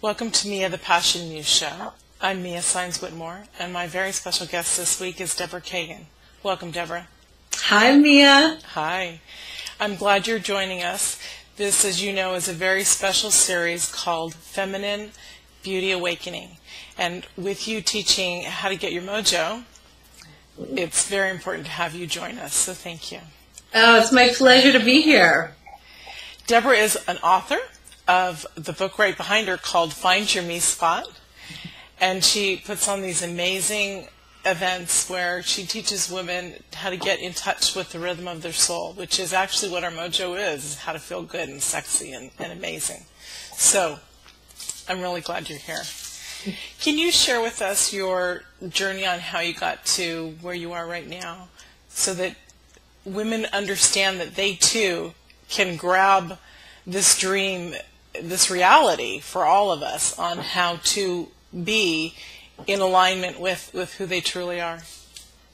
Welcome to Mia, the Passion Muse show. I'm Mia Saenz Whitmore, and my very special guest this week is Deborah Kagan. Welcome, Deborah. Hi, Mia. Hi. I'm glad you're joining us. This, as you know, is a very special series called Feminine Beauty Awakening. And with you teaching how to get your mojo, it's very important to have you join us, so thank you. Oh, it's my pleasure to be here. Deborah is an author of the book right behind her called Find Your Me Spot, and she puts on these amazing events where she teaches women how to get in touch with the rhythm of their soul, which is actually what our mojo is how to feel good and sexy and amazing. So I'm really glad you're here. Can you share with us your journey on how you got to where you are right now so that women understand that they too can grab this dream, this reality for all of us on how to be in alignment with who they truly are?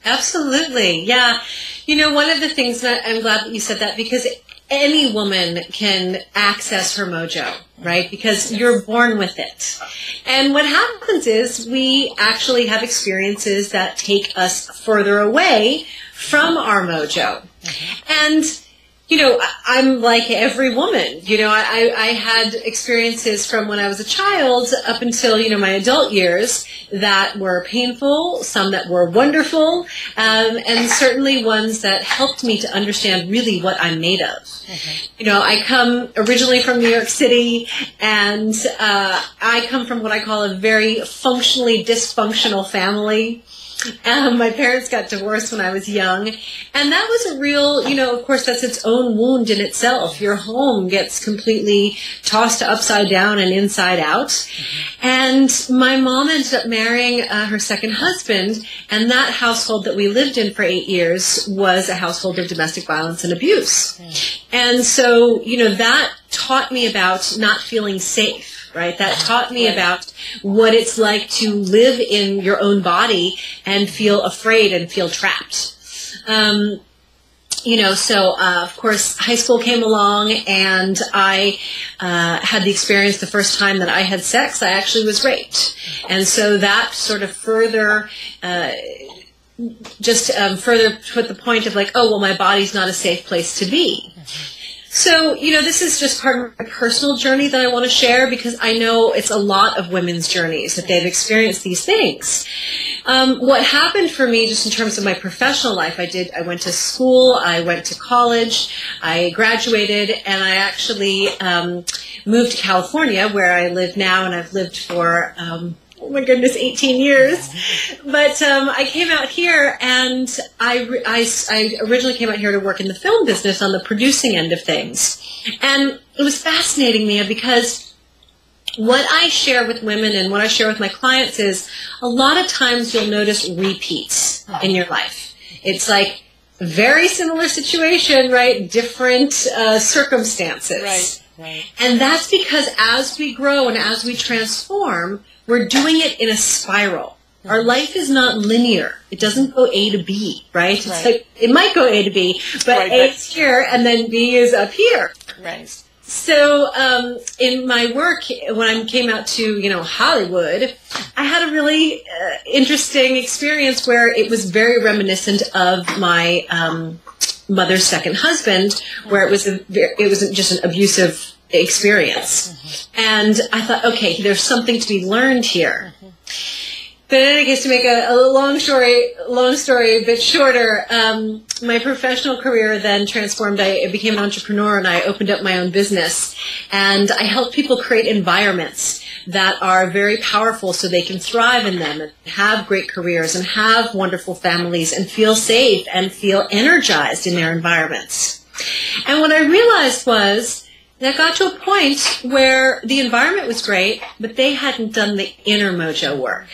Absolutely. Yeah. You know, one of the things that I'm glad that you said that, because any woman can access her mojo, right? Because you're born with it. And what happens is we actually have experiences that take us further away from our mojo. And you know, I'm like every woman. You know, I had experiences from when I was a child up until, you know, my adult years that were painful, some that were wonderful, and certainly ones that helped me to understand really what I'm made of. You know, I come originally from New York City, and I come from what I call a very functionally dysfunctional family. My parents got divorced when I was young, and that was a real, you know, of course, that's its own wound in itself. Your home gets completely tossed upside down and inside out. And my mom ended up marrying her second husband, and that household that we lived in for 8 years was a household of domestic violence and abuse. And so, you know, that taught me about not feeling safe. Right? That taught me about what it's like to live in your own body and feel afraid and feel trapped. You know, so of course, high school came along, and I had the experience the first time that I had sex. I actually was raped. And so that sort of further further put the point of like, oh, well, my body's not a safe place to be. So, you know, this is just part of my personal journey that I want to share, because I know it's a lot of women's journeys that they've experienced these things. What happened for me just in terms of my professional life, I went to school, I went to college, I graduated, and I actually moved to California, where I live now, and I've lived for oh my goodness, 18 years. But I came out here, and I originally came out here to work in the film business on the producing end of things. And it was fascinating, Mia, because what I share with women and what I share with my clients is a lot of times you'll notice repeats in your life. It's like a very similar situation, right? Different circumstances. Right. And that's because as we grow and as we transform, we're doing it in a spiral. Our life is not linear. It doesn't go A to B, right? It's like, it might go A to B, but A is here and then B is up here. Right. So in my work, when I came out to, you know, Hollywood, I had a really interesting experience where it was very reminiscent of my mother's second husband, where it was just an abusive experience. And I thought, okay, there's something to be learned here. But in any case, to make a long story a bit shorter, my professional career then transformed. I became an entrepreneur, and I opened up my own business. And I help people create environments that are very powerful so they can thrive in them and have great careers and have wonderful families and feel safe and feel energized in their environments. And what I realized was that I got to a point where the environment was great, but they hadn't done the inner mojo work.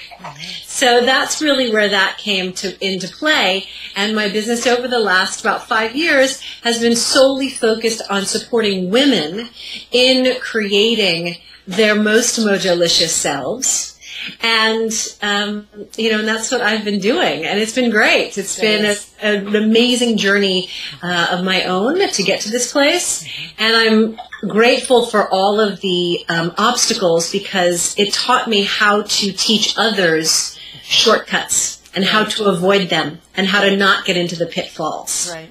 So that's really where that came into play. And my business over the last about 5 years has been solely focused on supporting women in creating their most mojo-licious selves And, and that's what I've been doing. And it's been great. It's been an amazing journey of my own to get to this place. And I'm grateful for all of the obstacles, because it taught me how to teach others shortcuts and how to avoid them and how to not get into the pitfalls. Right.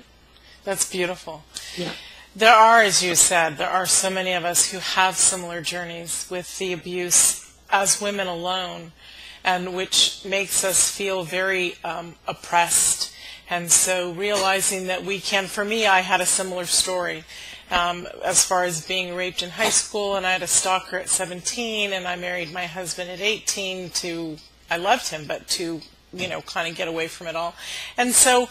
That's beautiful. Yeah. There are, as you said, there are so many of us who have similar journeys with the abuse as women alone, and which makes us feel very oppressed. And so realizing that we can, for me, I had a similar story as far as being raped in high school, and I had a stalker at 17, and I married my husband at 18 I loved him, but to, kind of get away from it all. And so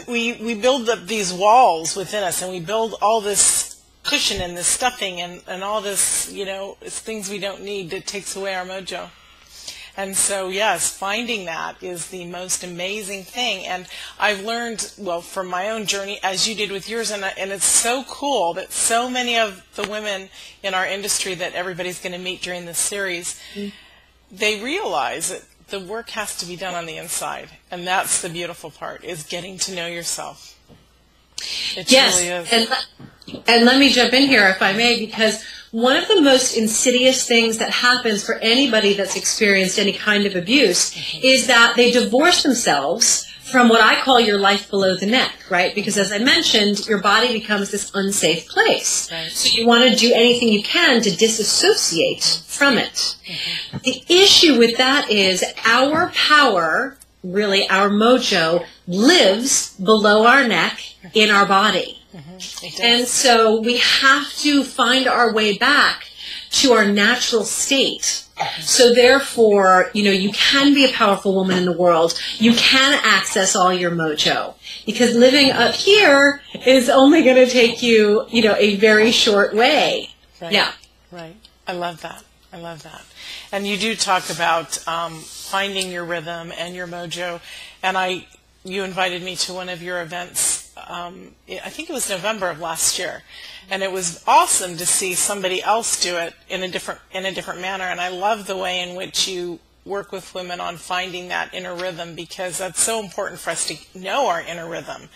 we build up these walls within us, and we build all this cushion and this stuffing and all this, it's things we don't need that takes away our mojo. And so, yes, finding that is the most amazing thing. And I've learned, from my own journey, as you did with yours, and it's so cool that so many of the women in our industry that everybody's going to meet during this series, they realize that the work has to be done on the inside. And that's the beautiful part, is getting to know yourself. It really is. And let me jump in here, if I may, because one of the most insidious things that happens for anybody that's experienced any kind of abuse is that they divorce themselves from what I call your life below the neck, right? Because as I mentioned, your body becomes this unsafe place. Right. So you want to do anything you can to disassociate from it. The issue with that is our power, really our mojo, lives below our neck in our body. And so we have to find our way back to our natural state. So therefore, you can be a powerful woman in the world. You can access all your mojo. Because living up here is only going to take you, a very short way. Right. Yeah. Right. I love that. And you do talk about finding your rhythm and your mojo. And you invited me to one of your events. I think it was November of last year, and it was awesome to see somebody else do it in a different manner. And I love the way in which you work with women on finding that inner rhythm, because that's so important for us to know our inner rhythm,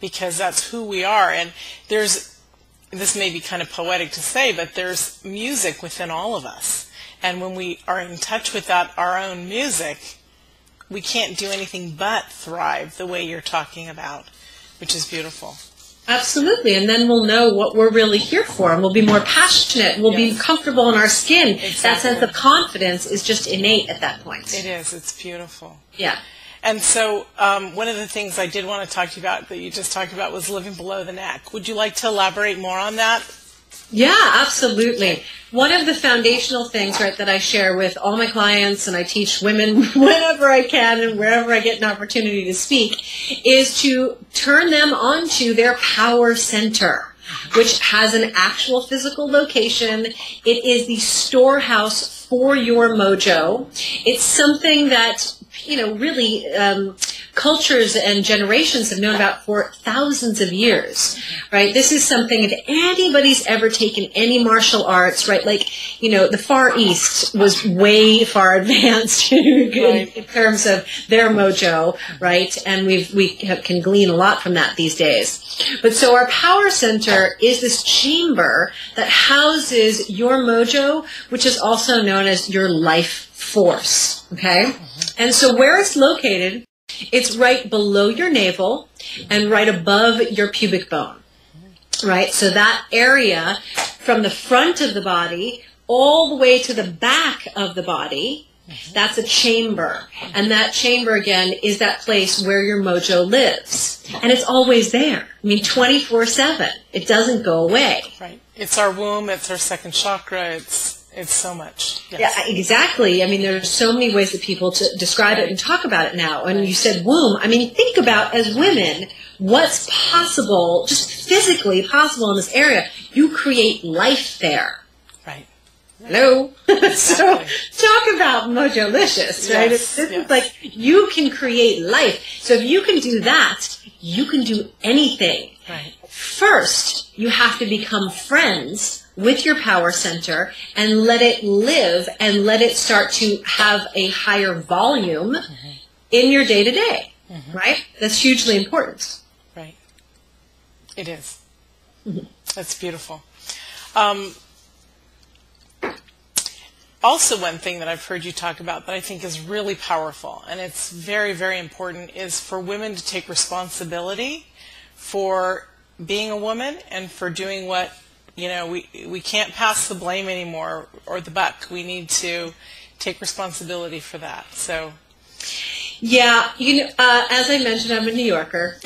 because that's who we are. And this may be kind of poetic to say, but there's music within all of us, and when we are in touch with our own music, we can't do anything but thrive the way you're talking about, which is beautiful. Absolutely, and then we'll know what we're really here for, and we'll be more passionate, and we'll be comfortable in our skin. Exactly. That sense of confidence is just innate at that point. It is. It's beautiful. Yeah. And so one of the things I did want to talk to you about that you just talked about was living below the neck. Would you like to elaborate more on that? Yeah, absolutely. One of the foundational things, right, that I share with all my clients, and I teach women whenever I can and wherever I get an opportunity to speak, is to turn them onto their power center, which has an actual physical location. It is the storehouse for your mojo. It's something that, really cultures and generations have known about for thousands of years, right? This is something, if anybody's ever taken any martial arts, right, like, the Far East was way far advanced in terms of their mojo, right? And can glean a lot from that these days. But so our power center is this chamber that houses your mojo, which is also known as your life force, okay? And so where it's located, it's right below your navel and right above your pubic bone, right? So that area from the front of the body all the way to the back of the body, that's a chamber. And that chamber, again, is that place where your mojo lives. And it's always there. 24/7. It doesn't go away. Right. It's our womb. It's our second chakra. It's so much. Yes. Yeah, exactly. There's so many ways that people to describe it and talk about it now. And you said womb. Think about, as women, what's possible, just physically possible in this area. You create life there. Right. Hello? Exactly. So talk about Mojolicious, right? Yes, It's like you can create life. So if you can do that, you can do anything. Right. First, you have to become friends with your power center and let it live and let it start to have a higher volume in your day-to-day, right? That's hugely important. Right. It is. Mm-hmm. That's beautiful. Also, one thing that I've heard you talk about that I think is really powerful, and it's very, very important, is for women to take responsibility for being a woman and for doing what, we can't pass the blame anymore or the buck. We need to take responsibility for that. So, yeah, as I mentioned, I'm a New Yorker.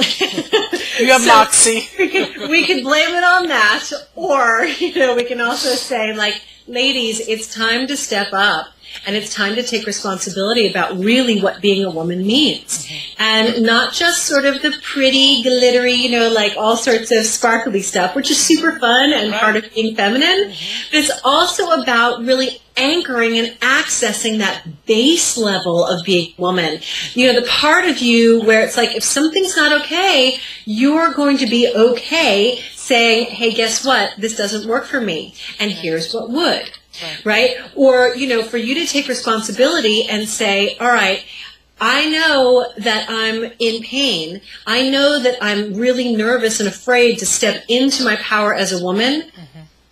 You have moxie. We can blame it on that, or we can also say, like, ladies, it's time to step up, and it's time to take responsibility about really what being a woman means. And not just sort of the pretty, glittery, like all sorts of sparkly stuff, which is super fun and part of being feminine. But it's also about really anchoring and accessing that base level of being a woman. The part of you where it's like, if something's not okay, you're going to be okay saying, hey, guess what? This doesn't work for me. And here's what would. Right? Or, for you to take responsibility and say, all right, I know that I'm in pain. I know that I'm really nervous and afraid to step into my power as a woman,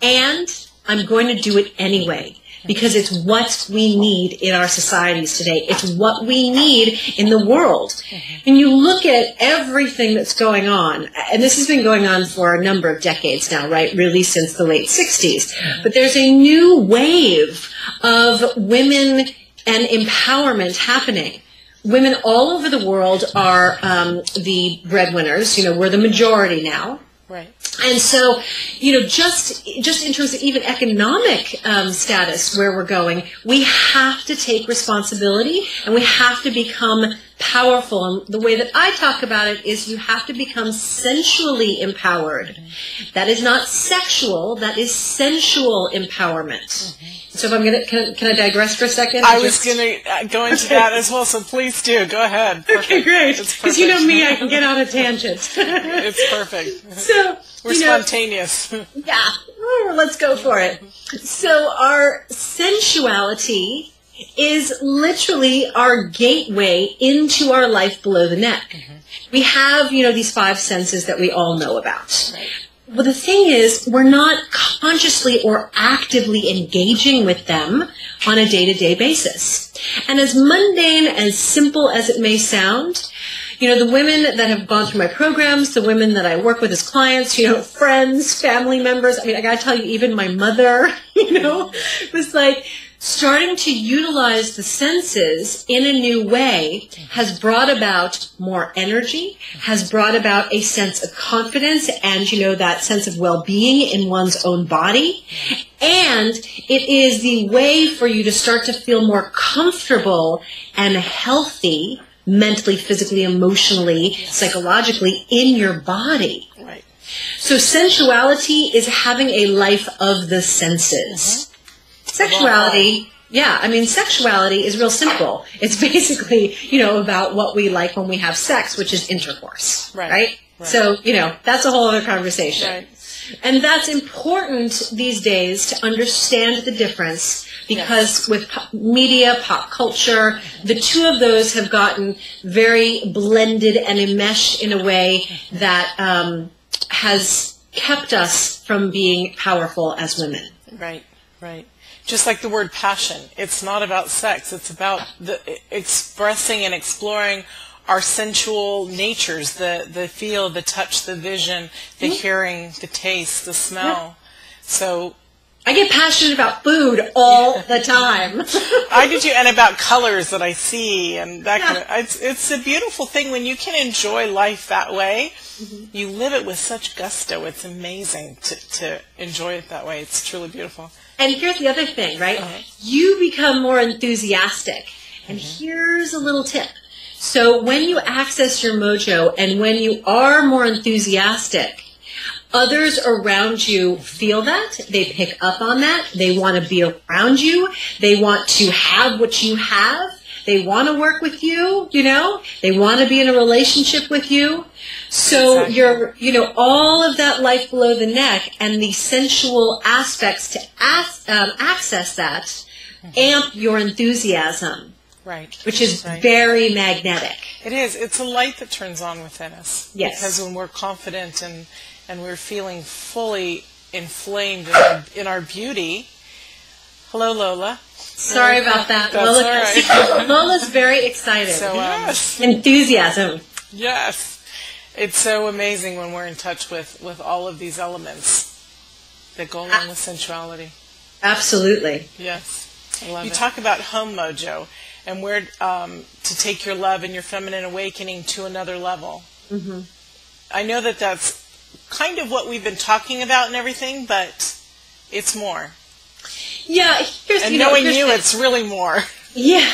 and I'm going to do it anyway. Because it's what we need in our societies today. It's what we need in the world. And you look at everything that's going on, and this has been going on for a number of decades now, right? Really since the late 60s. But there's a new wave of women and empowerment happening. Women all over the world are the breadwinners. We're the majority now. Right. And so, just in terms of even economic status where we're going, we have to take responsibility and we have to become powerful. And the way that I talk about it is you have to become sensually empowered. That is not sexual, that is sensual empowerment. So if I'm going to, can I digress for a second? I was going to go into that as well, so please do. Go ahead. Perfect. Okay, great. Because you know me, I can get on a tangent. It's perfect. So we're spontaneous. Yeah, let's go for it. So our sensuality is literally our gateway into our life below the neck. We have, these 5 senses that we all know about. Right. Well, the thing is, we're not consciously or actively engaging with them on a day-to-day basis. And as mundane, as simple as it may sound, the women that have gone through my programs, the women that I work with as clients, friends, family members, I got to tell you, even my mother, was like, starting to utilize the senses in a new way has brought about more energy, has brought about a sense of confidence and, that sense of well-being in one's own body. And it is the way for you to start to feel more comfortable and healthy mentally, physically, emotionally, psychologically in your body. Right. So sensuality is having a life of the senses. Sexuality, sexuality is real simple. It's basically, about what we like when we have sex, which is intercourse, right? So, that's a whole other conversation. Right. And that's important these days to understand the difference because with media, pop culture, the two of those have gotten very blended and enmeshed in a way that has kept us from being powerful as women. Right, right. Just like the word passion, it's not about sex. It's about expressing and exploring our sensual natures, the feel, the touch, the vision, the hearing, the taste, the smell. So I get passionate about food all the time. I do too, and about colors that I see and that kind of. It's a beautiful thing when you can enjoy life that way. You live it with such gusto. It's amazing to enjoy it that way. It's truly beautiful. And here's the other thing, right? You become more enthusiastic. And here's a little tip. So when you access your mojo and when you are more enthusiastic, others around you feel that. They pick up on that. They want to be around you. They want to have what you have. They want to work with you, They want to be in a relationship with you. So Exactly. you're, all of that life below the neck and the sensual aspects to access that amp your enthusiasm, Right. which is Right. very magnetic. It is. It's a light that turns on within us. Yes. Because when we're confident and we're feeling fully inflamed in our beauty. Hello, Lola. Sorry about that. That's Lola, all right. Lola's very excited. So, yes. Enthusiasm. Yes. It's so amazing when we're in touch with all of these elements that go along with sensuality. Absolutely. Yes. I love You it. talk about home mojo and where to take your love and your feminine awakening to another level. Mm-hmm. I know that that's kind of what we've been talking about and everything, but it's more. Yeah, knowing you, it's really more. Yeah.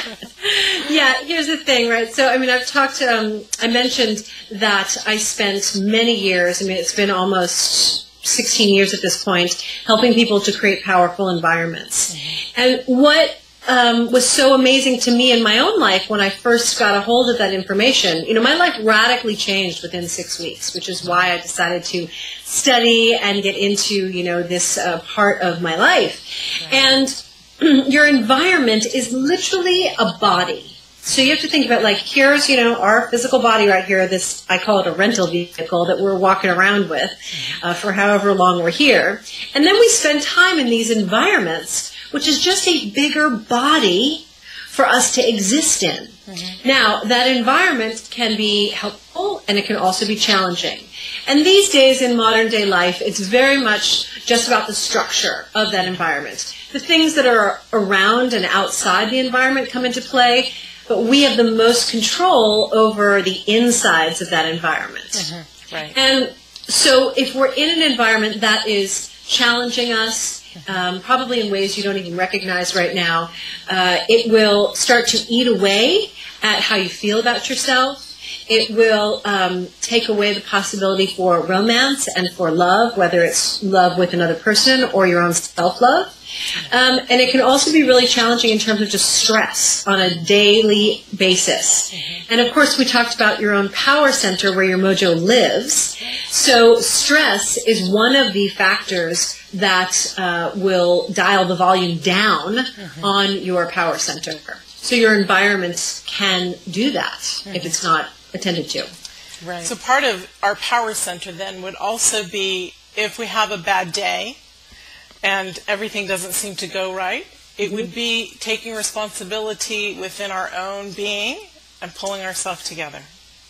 Yeah, here's the thing, right? So, I've talked, I mentioned that I spent many years, it's been almost 16 years at this point, helping people to create powerful environments. Mm-hmm. And what was so amazing to me in my own life when I first got a hold of that information, my life radically changed within 6 weeks, which is why I decided to study and get into, this part of my life. Right. And your environment is literally a body. So you have to think about, here's, our physical body right here, this, I call it a rental vehicle that we're walking around with for however long we're here. And then we spend time in these environments, which is just a bigger body for us to exist in. Mm-hmm. Now, that environment can be helpful and it can also be challenging. And these days in modern day life, it's very much just about the structure of that environment. The things that are around and outside the environment come into play, but we have the most control over the insides of that environment. Mm-hmm. Right. And so if we're in an environment that is challenging us, probably in ways you don't even recognize right now, it will start to eat away at how you feel about yourself. It will take away the possibility for romance and for love, whether it's love with another person or your own self-love. And it can also be really challenging in terms of just stress on a daily basis. Mm-hmm. And of course, we talked about your own power center where your mojo lives. So stress is one of the factors that will dial the volume down on your power center. So your environment can do that if it's not attended to. Right. So part of our power center then would also be if we have a bad day and everything doesn't seem to go right, it would be taking responsibility within our own being and pulling ourselves together.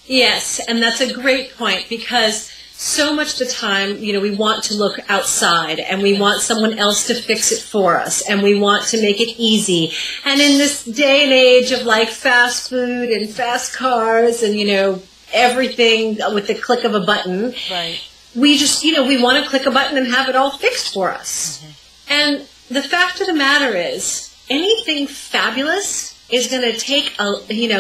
Yes, and that's a great point because so much of the time, we want to look outside and we want someone else to fix it for us and we want to make it easy. And in this day and age of fast food and fast cars and, everything with the click of a button, right. We just, we want to click a button and have it all fixed for us. Mm-hmm. And the fact of the matter is, anything fabulous is going to take,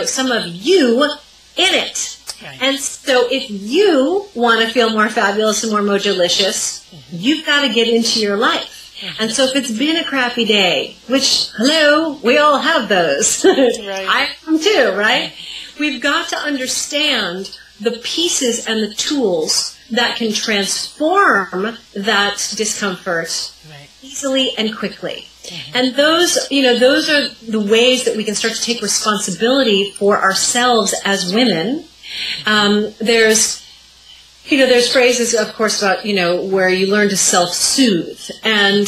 some of you in it. Right. And so if you want to feel more fabulous and more mojolicious, you've got to get into your life. And so if it's been a crappy day, which, hello, we all have those. Right. I am too, right? We've got to understand the pieces and the tools that can transform that discomfort easily and quickly. Mm-hmm. And those are the ways that we can start to take responsibility for ourselves as women. There's phrases, of course, about, where you learn to self-soothe. And,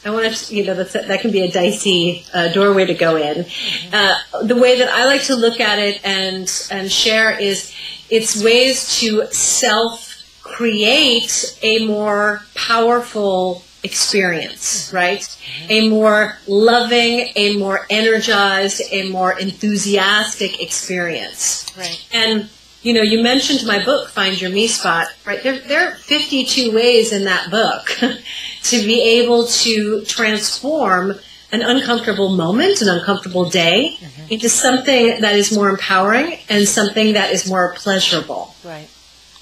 that can be a dicey doorway to go in. The way that I like to look at it and share is it's ways to self-create a more powerful experience, right? A more loving, a more energized, a more enthusiastic experience. Right. And, you mentioned my book, Find Your Me Spot, right? There are 52 ways in that book to be able to transform an uncomfortable moment, an uncomfortable day, into something that is more empowering and something that is more pleasurable. Right.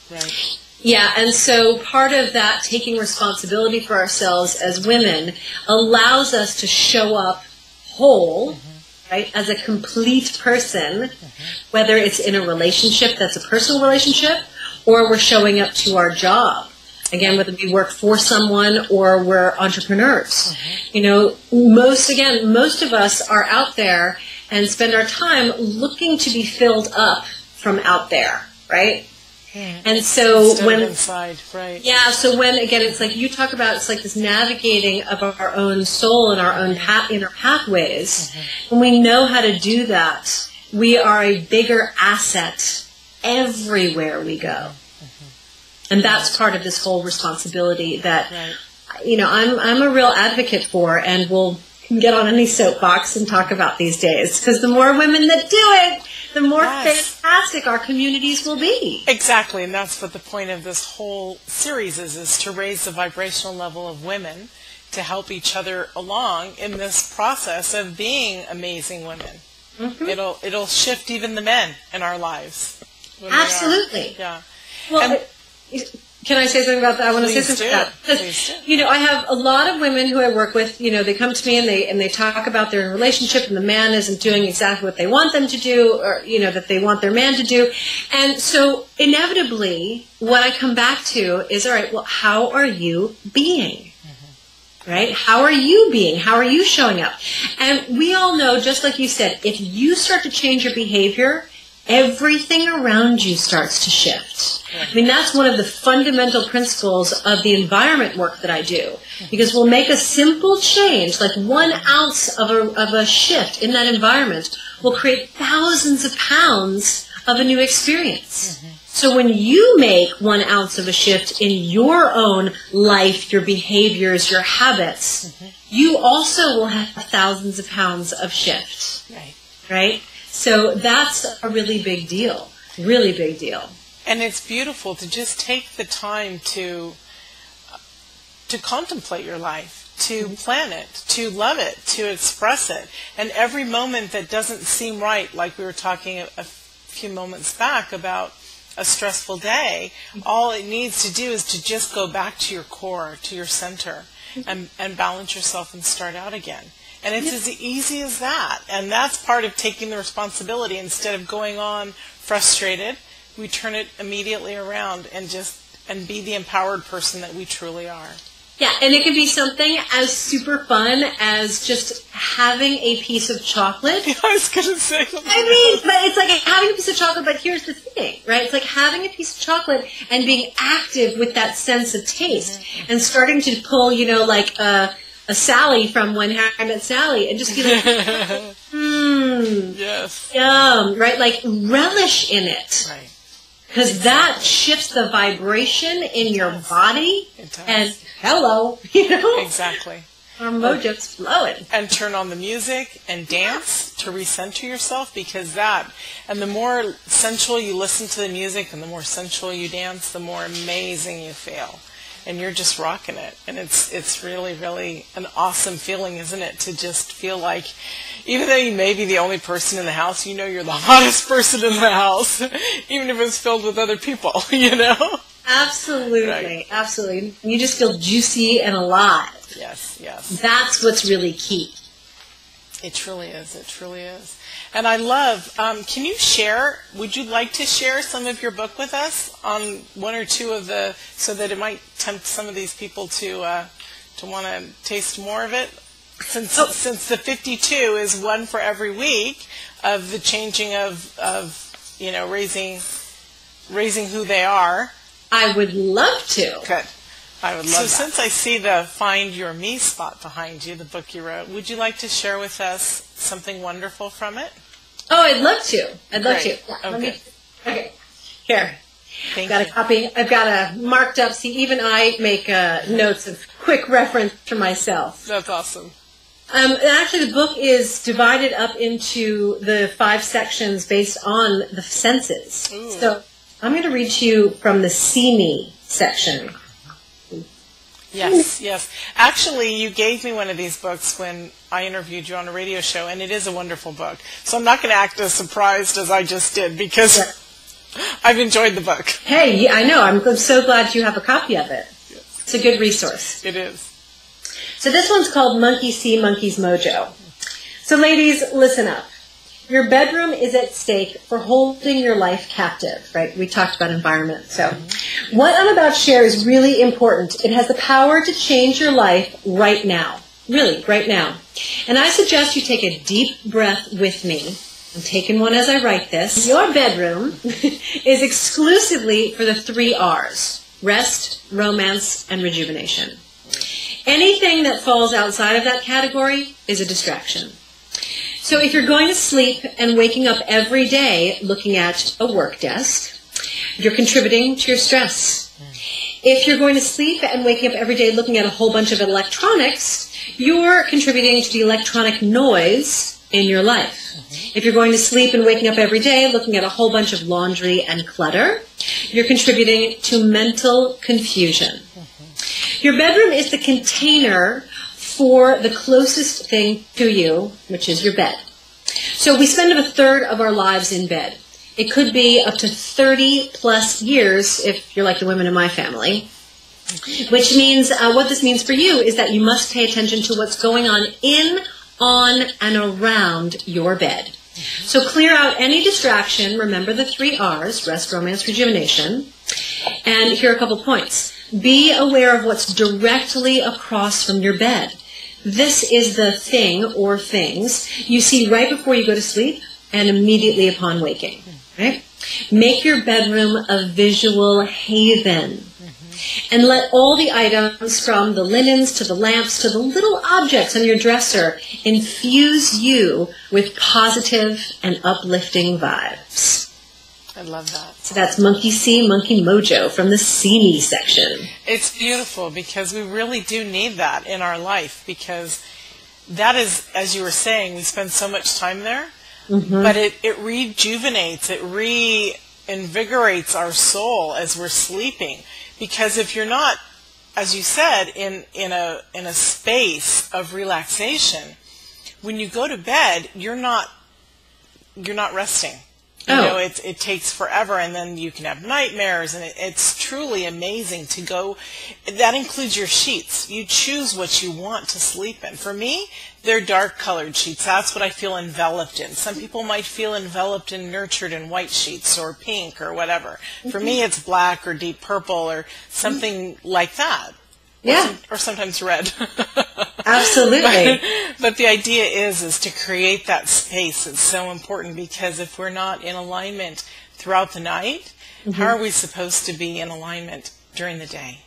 Right. Yeah, and so part of that taking responsibility for ourselves as women allows us to show up whole right? As a complete person, whether it's in a relationship that's a personal relationship, or we're showing up to our job. Again, whether we work for someone or we're entrepreneurs. You know, most of us are out there and spend our time looking to be filled up from out there, right? And so when inside, right? Yeah, so when again, it's like you talk about, it's like this navigating of our own soul and our own inner pathways. When we know how to do that, we are a bigger asset everywhere we go, and that's part of this whole responsibility that you know I'm a real advocate for, and we'll get on any soapbox and talk about these days, because the more women that do it, the more fantastic our communities will be. Exactly, and that's what the point of this whole series is to raise the vibrational level of women, to help each other along in this process of being amazing women. It'll shift even the men in our lives. Absolutely. Yeah. Well, can I say something about that? I want to say something about that. Because, you know, I have a lot of women who I work with, you know, they come to me and they talk about their relationship and the man isn't doing exactly what they want them to do, or, you know, that they want their man to do. And so inevitably what I come back to is, all right, well, how are you being? Right? How are you being? How are you showing up? And we all know, just like you said, if you start to change your behavior, everything around you starts to shift. I mean, that's one of the fundamental principles of the environment work that I do. Because we'll make a simple change, like 1 ounce of a shift in that environment will create thousands of pounds of a new experience. So when you make 1 ounce of a shift in your own life, your behaviors, your habits, you also will have thousands of pounds of shift. Right? So that's a really big deal. Really big deal. And it's beautiful to just take the time to contemplate your life, to plan it, to love it, to express it. And every moment that doesn't seem right, like we were talking a few moments back about a stressful day, all it needs to do is to just go back to your core, to your center, and balance yourself and start out again. And it's as easy as that. And that's part of taking the responsibility. Instead of going on frustrated, we turn it immediately around and be the empowered person that we truly are. Yeah, and it can be something as super fun as just having a piece of chocolate. I was going to say something. I mean, but it's like having a piece of chocolate, but here's the thing, right? It's like having a piece of chocolate and being active with that sense of taste and starting to pull, you know, like a Sally from When Harry Met Sally and just be like, yes, yum, right? Like relish in it. Right. Because that shifts the vibration in your body, and hello, you know? Exactly. Our mojo's flowing. And turn on the music and dance to recenter yourself, because and the more sensual you listen to the music and the more sensual you dance, the more amazing you feel. And you're just rocking it. And it's really, really an awesome feeling, isn't it? To just feel like, even though you may be the only person in the house, you know you're the hottest person in the house, even if it's filled with other people, you know? Absolutely. Right. Absolutely. You just feel juicy and alive. Yes, yes. That's what's really key. It truly is. It truly is. And I love, would you like to share some of your book with us on one or two of so that it might tempt some of these people to want to taste more of it? Since the 52 is one for every week of the changing of you know, raising who they are. I would love to. Good. I would love that. So since I see the Find Your Me spot behind you, the book you wrote, would you like to share with us something wonderful from it? Oh, I'd love to. I'd love to. Yeah, okay. Here. Thank Got you. a copy. I've got a marked up. See, even I make notes of quick reference for myself. That's awesome. Actually, the book is divided up into the 5 sections based on the senses. Ooh. So I'm going to read to you from the See Me section. Yes, yes. Actually, you gave me one of these books when I interviewed you on a radio show, and it is a wonderful book. So I'm not going to act as surprised as I just did, because I've enjoyed the book. Hey, I know. I'm so glad you have a copy of it. Yes. It's a good resource. It is. So this one's called Monkey See, Monkey's Mojo. So ladies, listen up. Your bedroom is at stake for holding your life captive, right? We talked about environment. So what I'm about to share is really important. It has the power to change your life right now. Really, right now. And I suggest you take a deep breath with me. I'm taking one as I write this. Your bedroom is exclusively for the 3 R's. Rest, romance, and rejuvenation. Anything that falls outside of that category is a distraction. So if you're going to sleep and waking up every day looking at a work desk, you're contributing to your stress. If you're going to sleep and waking up every day looking at a whole bunch of electronics, you're contributing to the electronic noise in your life. If you're going to sleep and waking up every day looking at a whole bunch of laundry and clutter, you're contributing to mental confusion. Your bedroom is the container for the closest thing to you, which is your bed. So we spend about a third of our lives in bed. It could be up to 30 plus years if you're like the women in my family, which means what this means for you is that you must pay attention to what's going on in, on, and around your bed. So clear out any distraction. Remember the 3 R's, rest, romance, rejuvenation. And here are a couple points. Be aware of what's directly across from your bed. This is the thing or things you see right before you go to sleep and immediately upon waking. Right? Make your bedroom a visual haven. And let all the items from the linens to the lamps to the little objects on your dresser infuse you with positive and uplifting vibes. I love that. So that's Monkey See, Monkey Mojo from the See Me section. It's beautiful because we really do need that in our life because that is, as you were saying, we spend so much time there, but it rejuvenates, it reinvigorates our soul as we're sleeping. Because if you're not, as you said, in a space of relaxation, when you go to bed, you're not resting. You know, it takes forever, and then you can have nightmares, and it's truly amazing to go. That includes your sheets. You choose what you want to sleep in. For me, they're dark-colored sheets. That's what I feel enveloped in. Some people might feel enveloped and nurtured in white sheets or pink or whatever. For me, it's black or deep purple or something like that. Yeah. Or sometimes red. Absolutely. But the idea is to create that space. It's so important because if we're not in alignment throughout the night, how are we supposed to be in alignment during the day?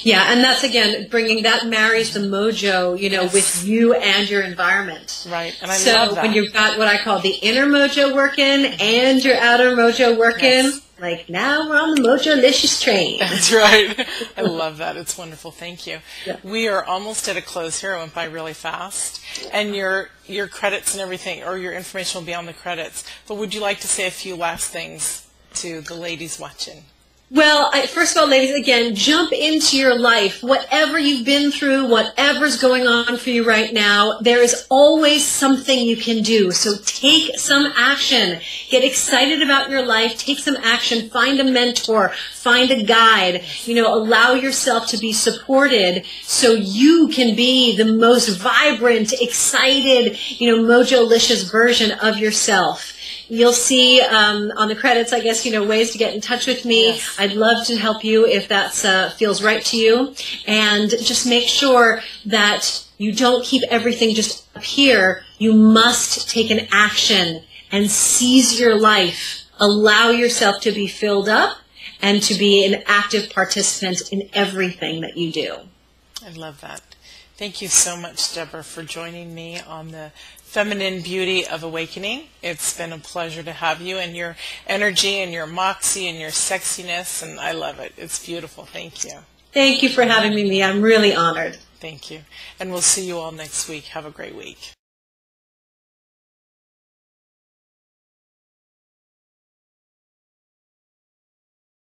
Yeah, and that's, again, bringing that marries the mojo, you know, with you and your environment. Right, and I so love that. So when you've got what I call the inner mojo working and your outer mojo working, like now we're on the Mojo-licious train. That's right. I love that. It's wonderful. Thank you. Yeah. We are almost at a close here. It went by really fast. And your credits and everything, or your information will be on the credits. But would you like to say a few last things to the ladies watching? Well, first of all, ladies, again, jump into your life. Whatever you've been through, whatever's going on for you right now, there is always something you can do. So take some action. Get excited about your life. Take some action. Find a mentor. Find a guide. You know, allow yourself to be supported so you can be the most vibrant, excited, you know, Mojo-licious version of yourself. You'll see on the credits, I guess, you know, ways to get in touch with me. Yes. I'd love to help you if that feels right to you. And just make sure that you don't keep everything just up here. You must take an action and seize your life. Allow yourself to be filled up and to be an active participant in everything that you do. I love that. Thank you so much, Deborah, for joining me on the Feminine Beauty of Awakening. It's been a pleasure to have you and your energy and your moxie and your sexiness, and I love it. It's beautiful. Thank you. Thank you for having me. I'm really honored. Thank you. And we'll see you all next week. Have a great week.